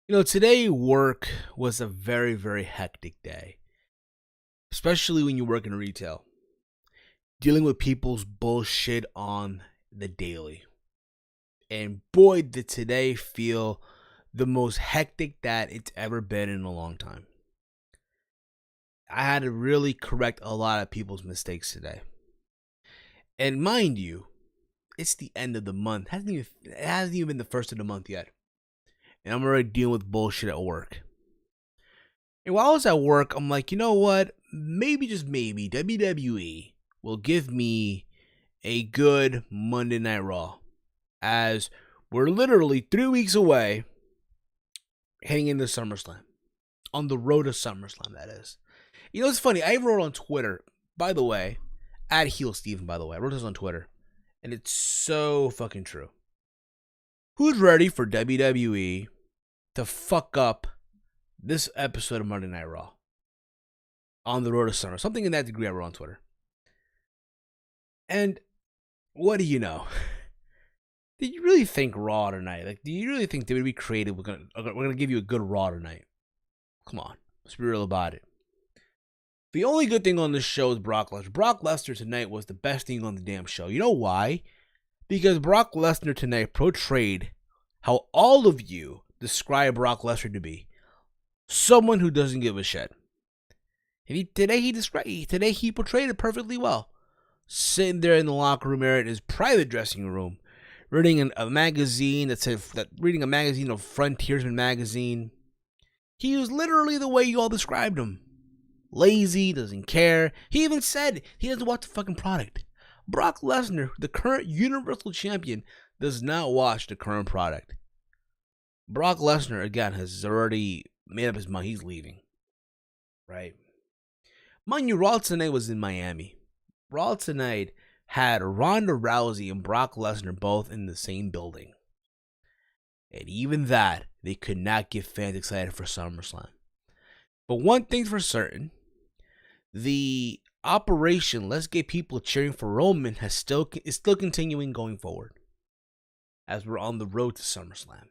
Today work was a very, very hectic day, especially when you work in retail, dealing with people's bullshit on the daily. And boy, did today feel the most hectic that it's ever been in a long time. I had to really correct a lot of people's mistakes today. And mind you, it's the end of the month. It hasn't even been the first of the month yet. And I'm already dealing with bullshit at work. And while I was at work, I'm like, you know what? Maybe, just maybe, WWE will give me a good Monday Night Raw. As we're literally 3 weeks away heading into SummerSlam. On the road to SummerSlam, that is. It's funny. I wrote on Twitter, by the way, at Heel Steven, by the way. I wrote this on Twitter. And it's so fucking true. Who's ready for WWE to fuck up this episode of Monday Night Raw? On the road to Summer. Something in that degree I wrote on Twitter. And what do you know? Did you really think Raw tonight? Like, do you really think WWE creative? We're gonna give you a good Raw tonight. Come on, let's be real about it. The only good thing on this show is Brock Lesnar. Brock Lesnar tonight was the best thing on the damn show. You know why? Because Brock Lesnar tonight portrayed how all of you describe Brock Lesnar to be. Someone who doesn't give a shit. And today he portrayed it perfectly well. Sitting there in the locker room area in his private dressing room, reading a magazine reading a magazine of Frontiersman magazine. He was literally the way you all described him. Lazy, doesn't care. He even said he doesn't watch the fucking product. Brock Lesnar, the current Universal Champion, does not watch the current product. Brock Lesnar, again, has already made up his mind. He's leaving. Right? Mind you, Raw tonight was in Miami. Raw tonight had Ronda Rousey and Brock Lesnar both in the same building. And even that, they could not get fans excited for SummerSlam. But one thing's for certain, the operation Let's Get People Cheering for Roman is still continuing going forward, as we're on the road to SummerSlam.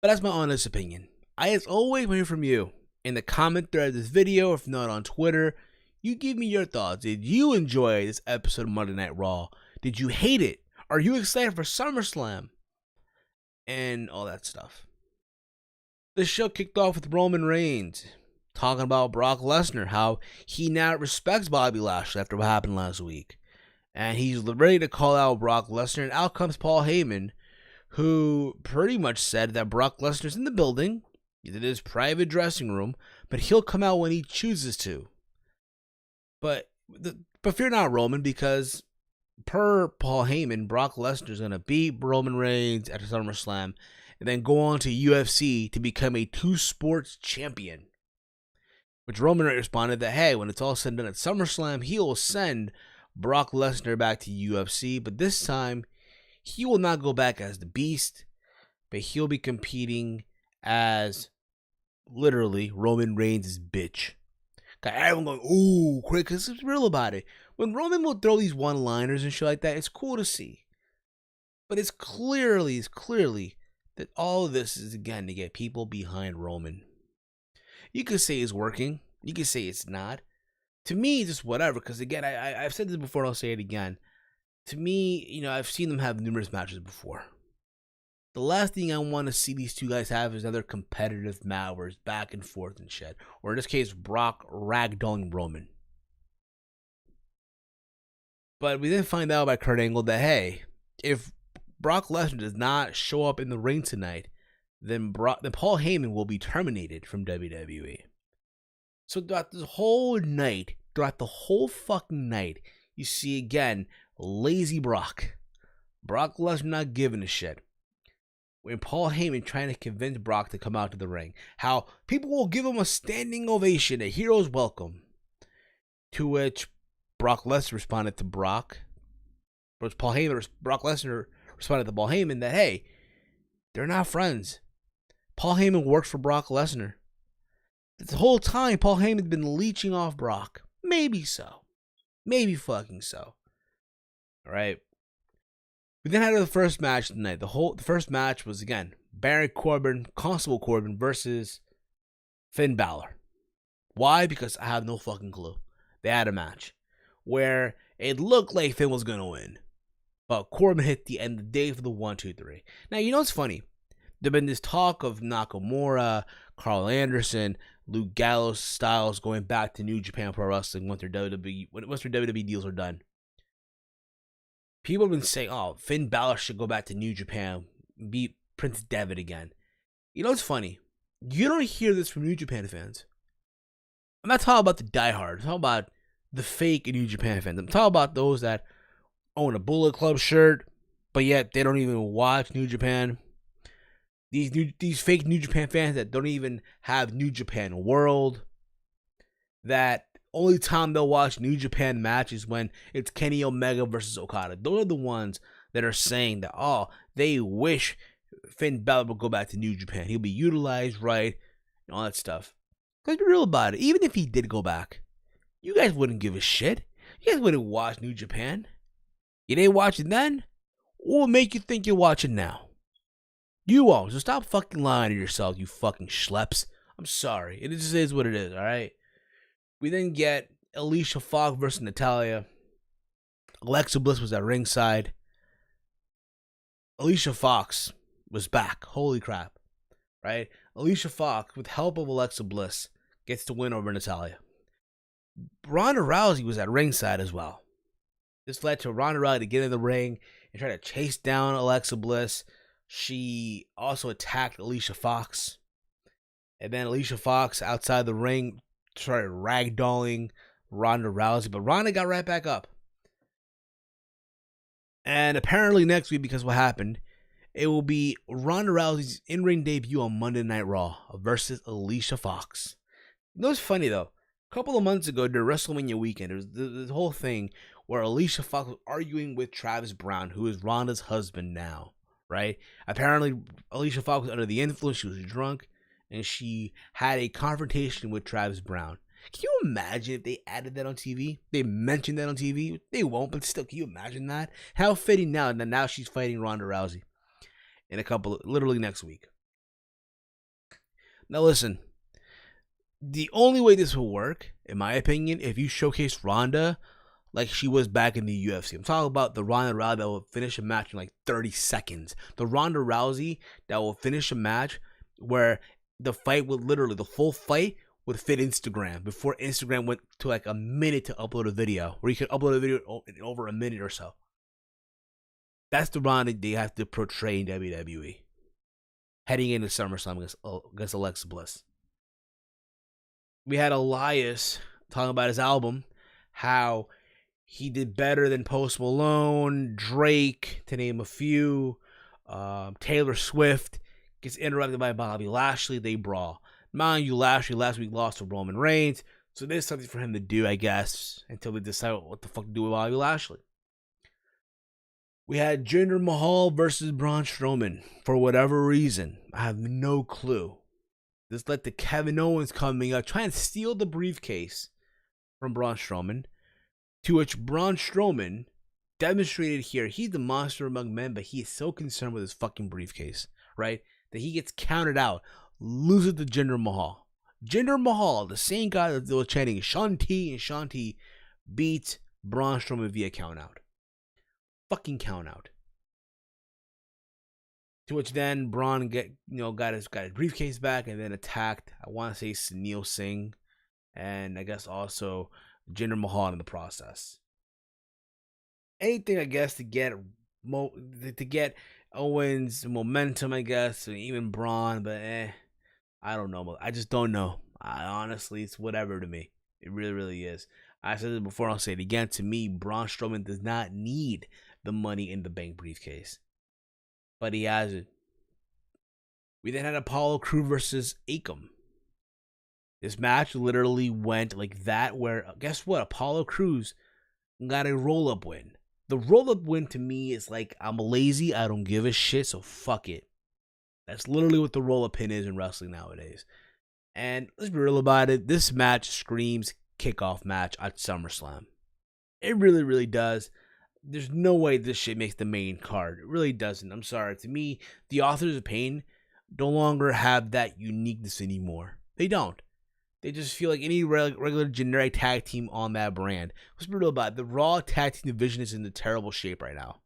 But that's my honest opinion. I, as always, want to hear from you in the comment thread of this video, if not on Twitter. You give me your thoughts. Did you enjoy this episode of Monday Night Raw? Did you hate it? Are you excited for SummerSlam? And all that stuff. The show kicked off with Roman Reigns talking about Brock Lesnar, how he now respects Bobby Lashley after what happened last week. And he's ready to call out Brock Lesnar. And out comes Paul Heyman, who pretty much said that Brock Lesnar's in the building. He's in his private dressing room, but he'll come out when he chooses to. But fear not, Roman, because per Paul Heyman, Brock Lesnar's going to beat Roman Reigns at SummerSlam and then go on to UFC to become a two-sports champion. Which Roman responded that, hey, when it's all said and done at SummerSlam, he will send Brock Lesnar back to UFC, but this time, he will not go back as the Beast, but he'll be competing as, literally, Roman Reigns' bitch. Everyone going, ooh, quick, because it's real about it. When Roman will throw these one-liners and shit like that, it's cool to see. But it's clearly that all of this is, again, to get people behind Roman. You could say it's working. You could say it's not. To me, it's just whatever, because, again, I've said this before and I'll say it again. To me, I've seen them have numerous matches before. The last thing I want to see these two guys have is another competitive match where it's back and forth and shit. Or in this case, Brock ragdolling Roman. But we then find out by Kurt Angle that, hey, if Brock Lesnar does not show up in the ring tonight, then Paul Heyman will be terminated from WWE. So throughout the whole fucking night, you see again, lazy Brock. Brock Lesnar not giving a shit. When Paul Heyman trying to convince Brock to come out to the ring. How people will give him a standing ovation, a hero's welcome. To which Brock Lesnar responded to Brock. Brock Lesnar responded to Paul Heyman that, hey, they're not friends. Paul Heyman works for Brock Lesnar. The whole time, Paul Heyman's been leeching off Brock. Maybe so. Maybe fucking so. Alright. We then had the first match tonight. The first match was, again, Baron Corbin, Constable Corbin versus Finn Balor. Why? Because I have no fucking clue. They had a match where it looked like Finn was going to win, but Corbin hit the end of the day for the 1, 2, 3. Now, you know what's funny? There's been this talk of Nakamura, Carl Anderson, Luke Gallows, Styles going back to New Japan Pro Wrestling once their WWE deals are done. People have been saying, oh, Finn Balor should go back to New Japan, beat Prince Devitt again. You know what's funny? You don't hear this from New Japan fans. I'm not talking about the diehards. I'm talking about the fake New Japan fans. I'm talking about those that own a Bullet Club shirt, but yet they don't even watch New Japan. These fake New Japan fans that don't even have New Japan World. That only time they'll watch New Japan matches when it's Kenny Omega versus Okada. Those are the ones that are saying that, oh, they wish Finn Balor would go back to New Japan. He'll be utilized right and all that stuff. Let's be real about it. Even if he did go back, you guys wouldn't give a shit. You guys wouldn't watch New Japan. You didn't watch it then? What will make you think you're watching now? You won't. So stop fucking lying to yourself, you fucking schleps. I'm sorry. It just is what it is, alright? We then get Alicia Fox versus Natalya. Alexa Bliss was at ringside. Alicia Fox was back. Holy crap. Right? Alicia Fox, with help of Alexa Bliss, gets the win over Natalya. Ronda Rousey was at ringside as well. This led to Ronda Rousey to get in the ring and try to chase down Alexa Bliss. She also attacked Alicia Fox. And then Alicia Fox outside the ring started ragdolling Ronda Rousey. But Ronda got right back up. And apparently next week, because what happened, it will be Ronda Rousey's in-ring debut on Monday Night Raw versus Alicia Fox. You know what's funny though? A couple of months ago during WrestleMania weekend, there was this whole thing where Alicia Fox was arguing with Travis Brown, who is Ronda's husband now, right? Apparently, Alicia Fox was under the influence. She was drunk, and she had a confrontation with Travis Brown. Can you imagine if they added that on TV? They mentioned that on TV? They won't, but still, can you imagine that? How fitting now that now she's fighting Ronda Rousey in literally next week. Now listen, the only way this will work, in my opinion, if you showcase Ronda like she was back in the UFC. I'm talking about the Ronda Rousey that will finish a match in like 30 seconds. The Ronda Rousey that will finish a match where the fight would literally, the full fight would fit Instagram before Instagram went to like a minute to upload a video, where you could upload a video in over a minute or so. That's the Ronda they have to portray in WWE. Heading into SummerSlam against Alexa Bliss. We had Elias talking about his album, how he did better than Post Malone, Drake, to name a few. Taylor Swift gets interrupted by Bobby Lashley. They brawl. Mind you, Lashley last week lost to Roman Reigns, so there's something for him to do, I guess, until they decide what the fuck to do with Bobby Lashley. We had Jinder Mahal versus Braun Strowman. For whatever reason, I have no clue. This led to Kevin Owens coming up, trying to steal the briefcase from Braun Strowman, to which Braun Strowman demonstrated here he's the monster among men, but he is so concerned with his fucking briefcase, right, that he gets counted out, loses to Jinder Mahal. Jinder Mahal, the same guy that was chanting Shanti and Shanti, beats Braun Strowman via countout. Fucking countout. To which then Braun got his briefcase back and then attacked, I want to say, Sunil Singh, and I guess also Jinder Mahal in the process. Anything, I guess, to get Owens momentum, I guess, and even Braun, but I don't know. I just don't know. Honestly, it's whatever to me. It really, really is. I said it before, I'll say it again. To me, Braun Strowman does not need the Money in the Bank briefcase, but he has it. We then had Apollo Crews versus Akam. This match literally went like that, where, guess what? Apollo Crews got a roll-up win. The roll-up win to me is like, I'm lazy, I don't give a shit, so fuck it. That's literally what the roll-up pin is in wrestling nowadays. And let's be real about it, this match screams kickoff match at SummerSlam. It really, really does. There's no way this shit makes the main card. It really doesn't. I'm sorry. To me, the Authors of Pain no longer have that uniqueness anymore. They don't. They just feel like any regular generic tag team on that brand. Let's be real about it. The Raw tag team division is in a terrible shape right now.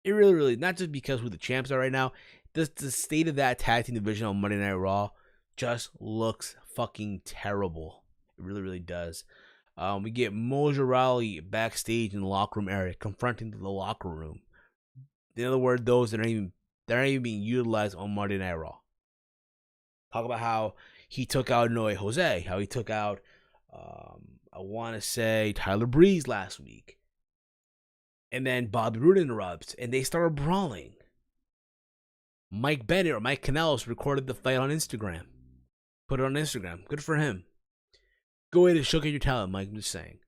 It really, not just because who the champs are right now. The state of that tag team division on Monday Night Raw just looks fucking terrible. It really does. We get Mojo Rawley backstage in the locker room area, confronting the locker room. In other words, those that they're not even being utilized on Monday Night Raw. Talk about how he took out Noe Jose, how he took out, I want to say, Tyler Breeze last week. And then Bobby Roode interrupts, and they started brawling. Mike Bennett or Mike Kanellis recorded the fight on Instagram. Put it on Instagram. Good for him. Go ahead and showcase your talent, Mike. I'm just saying.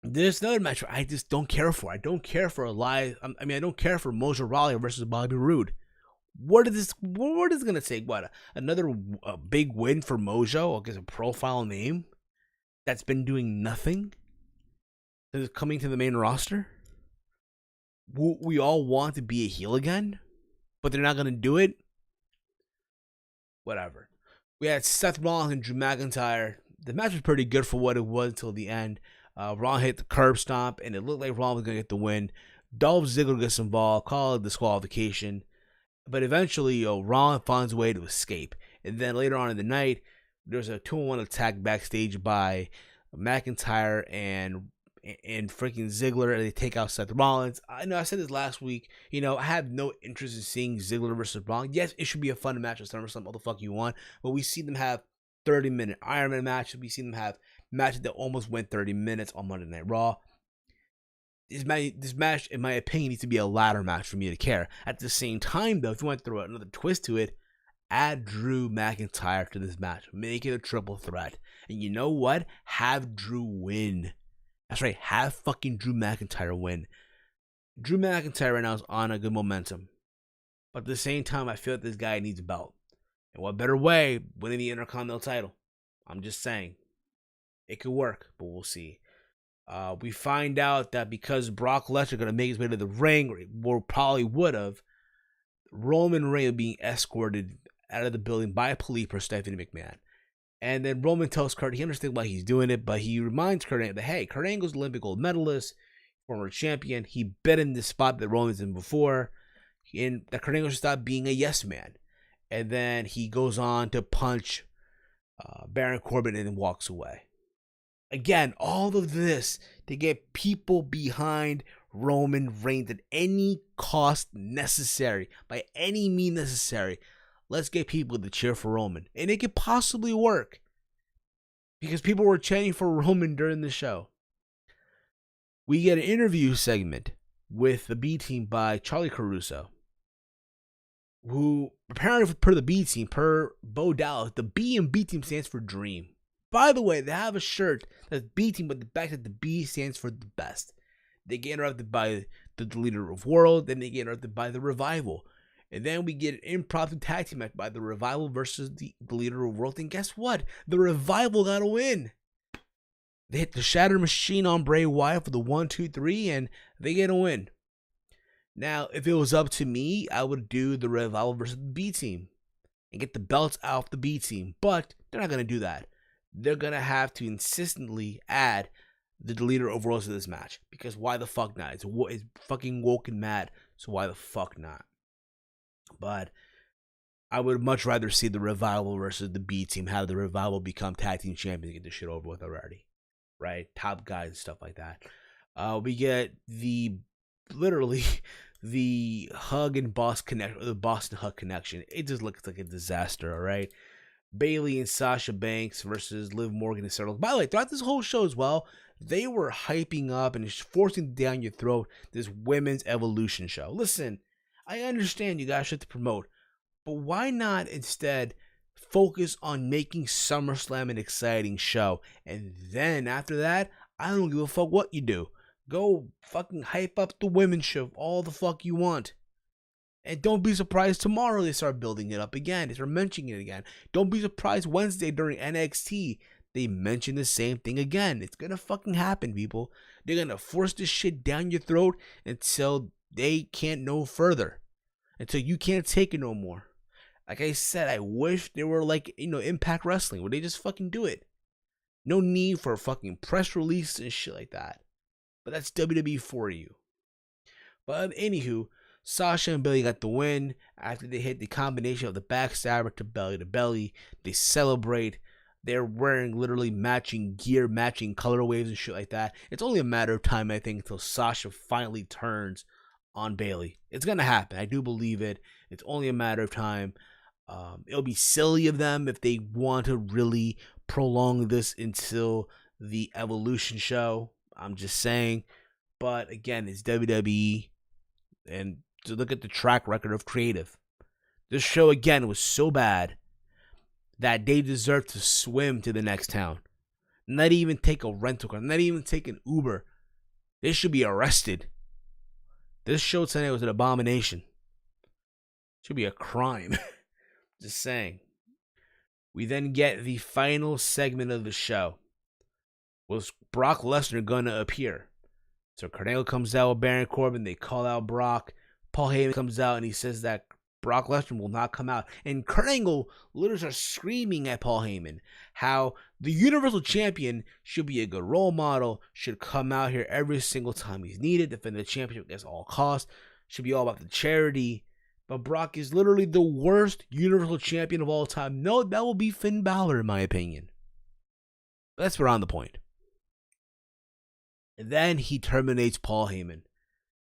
There's another match I just don't care for. I don't care for I don't care for Mojo Rawley versus Bobby Roode. What is this going to take? What? Another big win for Mojo? I guess a profile name that's been doing nothing? That is coming to the main roster? We all want to be a heel again, but they're not going to do it? Whatever. We had Seth Rollins and Drew McIntyre. The match was pretty good for what it was until the end. Rollins hit the curb stomp, and it looked like Rollins was going to get the win. Dolph Ziggler gets involved, called a disqualification. But eventually, Rollins finds a way to escape. And then later on in the night, there's a 2-on-1 attack backstage by McIntyre and freaking Ziggler, and they take out Seth Rollins. I know I said this last week. I have no interest in seeing Ziggler versus Rollins. Yes, it should be a fun match at SummerSlam, all the fuck you want. But we see them have 30-minute Iron Man matches. We see them have matches that almost went 30 minutes on Monday Night Raw. This match, in my opinion, needs to be a ladder match for me to care. At the same time, though, if you want to throw another twist to it, add Drew McIntyre to this match. Make it a triple threat. And you know what? Have Drew win. That's right. Have fucking Drew McIntyre win. Drew McIntyre right now is on a good momentum. But at the same time, I feel like this guy needs a belt. And what better way winning the Intercontinental title? I'm just saying. It could work, but we'll see. We find out that because Brock Lesnar going to make his way to the ring, or probably would have, Roman Reigns being escorted out of the building by police per Stephanie McMahon. And then Roman tells Kurt he understands why he's doing it, but he reminds Kurt Angle that, hey, Kurt Angle's Olympic gold medalist, former champion. He been in the spot that Roman's in before, and that Kurt Angle should stop being a yes man. And then he goes on to punch Baron Corbin and then walks away. Again, all of this to get people behind Roman Reigns at any cost necessary, by any means necessary. Let's get people to cheer for Roman. And it could possibly work, because people were chanting for Roman during the show. We get an interview segment with the B Team by Charlie Caruso, who, apparently per the B Team, per Bo Dallas, the B in B Team stands for Dream. By the way, they have a shirt that's B Team, but the back that the B stands for the best. They get interrupted by the Leader of World, then they get interrupted by the Revival. And then we get an impromptu tag team match by the Revival versus the Leader of World. And guess what? The Revival got a win. They hit the Shatter Machine on Bray Wyatt for the 1, 2, 3, and they get a win. Now, if it was up to me, I would do the Revival versus the B Team and get the belts out of the B Team. But they're not going to do that. They're going to have to insistently add the Leader of Worlds to this match. Because why the fuck not? It's fucking woke and mad. So why the fuck not? But I would much rather see the Revival versus the B Team. Have the Revival become tag team champions and get this shit over with already. Right? Top guys and stuff like that. We get literally the Hug and Boss connection, the Boston Hug connection. It just looks like a disaster, all right? Bayley and Sasha Banks versus Liv Morgan and Sarah. By the way, throughout this whole show as well, they were hyping up and forcing down your throat this women's evolution show. Listen, I understand you guys have to promote, but why not instead focus on making SummerSlam an exciting show? And then after that, I don't give a fuck what you do. Go fucking hype up the women's show all the fuck you want. And don't be surprised tomorrow they start building it up again. They start mentioning it again. Don't be surprised Wednesday during NXT they mention the same thing again. It's gonna fucking happen, people. They're gonna force this shit down your throat until they can't no further. until you can't take it no more. Like I said, I wish they were like, Impact Wrestling, where they just fucking do it. No need for fucking press release and shit like that. But that's WWE for you. But anywho, Sasha and Bayley got the win after they hit the combination of the backstabber to belly. They celebrate. They're wearing literally matching gear, matching colorways and shit like that. It's only a matter of time, I think, until Sasha finally turns on Bayley. It's gonna happen. I do believe it. It's only a matter of time. It'll be silly of them if they want to really prolong this until the Evolution show. I'm just saying. But again, it's WWE. And to look at the track record of creative. This show, again, was so bad that they deserve to swim to the next town. Not even take a rental car. Not even take an Uber. They should be arrested. This show tonight was an abomination. Should be a crime. Just saying. We then get the final segment of the show. Was Brock Lesnar gonna appear? So Kurt Angle comes out with Baron Corbin. They call out Brock. Paul Heyman comes out and he says that Brock Lesnar will not come out. And Kurt Angle literally starts screaming at Paul Heyman how the Universal Champion should be a good role model, should come out here every single time he's needed, defend the championship against all costs, should be all about the charity. But Brock is literally the worst Universal Champion of all time. No, that will be Finn Balor, in my opinion. But that's beyond the point. And then he terminates Paul Heyman.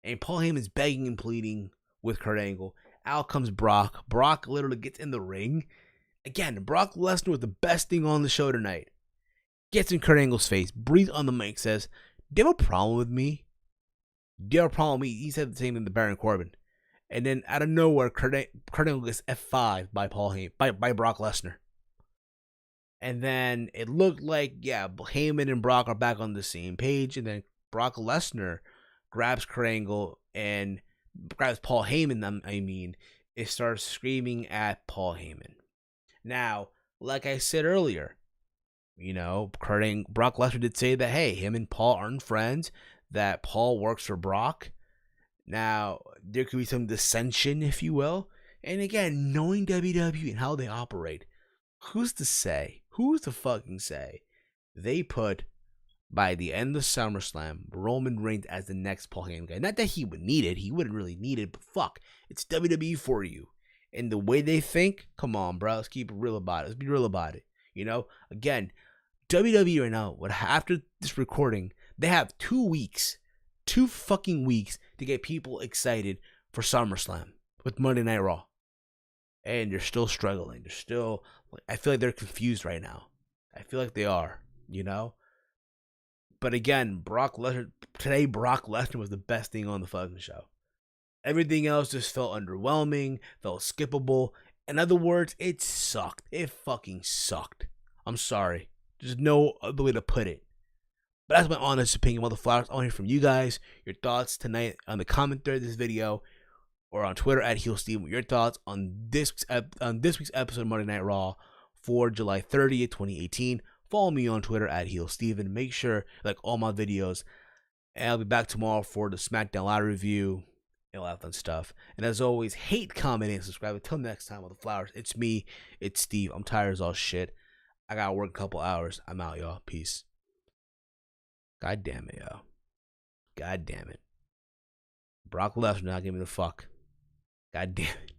And Paul Heyman's begging and pleading with Kurt Angle. Out comes Brock. Brock literally gets in the ring. Again, Brock Lesnar was the best thing on the show tonight. Gets in Kurt Angle's face. Breathes on the mic. Says, do you have a problem with me? Do you have a problem with me? He said the same thing to Baron Corbin. And then out of nowhere, Kurt Angle gets F5 by Paul Heyman, by Brock Lesnar. And then it looked like, Heyman and Brock are back on the same page. And then Brock Lesnar grabs Kurt Angle and grabs Paul Heyman, it starts screaming at Paul Heyman. Now, like I said earlier, Brock Lesnar did say that, hey, him and Paul aren't friends, that Paul works for Brock. Now, there could be some dissension, if you will. And again, knowing WWE and how they operate, who's to fucking say they put, by the end of SummerSlam, Roman Reigns as the next Paul Heyman guy? Not that he would need it. He wouldn't really need it, but fuck. It's WWE for you. And the way they think, come on, bro. Let's keep it real about it. Let's be real about it. Again, WWE right now, after this recording, they have 2 fucking weeks to get people excited for SummerSlam with Monday Night Raw. And they're still struggling. I feel like they're confused right now. I feel like they are, But again, Brock Lesnar was the best thing on the fucking show. Everything else just felt underwhelming, felt skippable. In other words, it sucked. It fucking sucked. I'm sorry. There's no other way to put it. But that's my honest opinion on the Flowers. I want to hear from you guys, your thoughts tonight on the comment thread of this video, or on Twitter at HeelSteve, your thoughts on this week's episode of Monday Night Raw for July 30th, 2018. Follow me on Twitter at HeelSteven. Make sure like all my videos. And I'll be back tomorrow for the SmackDown Live review and all that fun stuff. And as always, hate, comment, and subscribe. Until next time on the Flowers, it's me, it's Steve. I'm tired as all shit. I gotta work a couple hours. I'm out, y'all. Peace. God damn it, yo. God damn it. Brock Lesnar not giving me the fuck. God damn it.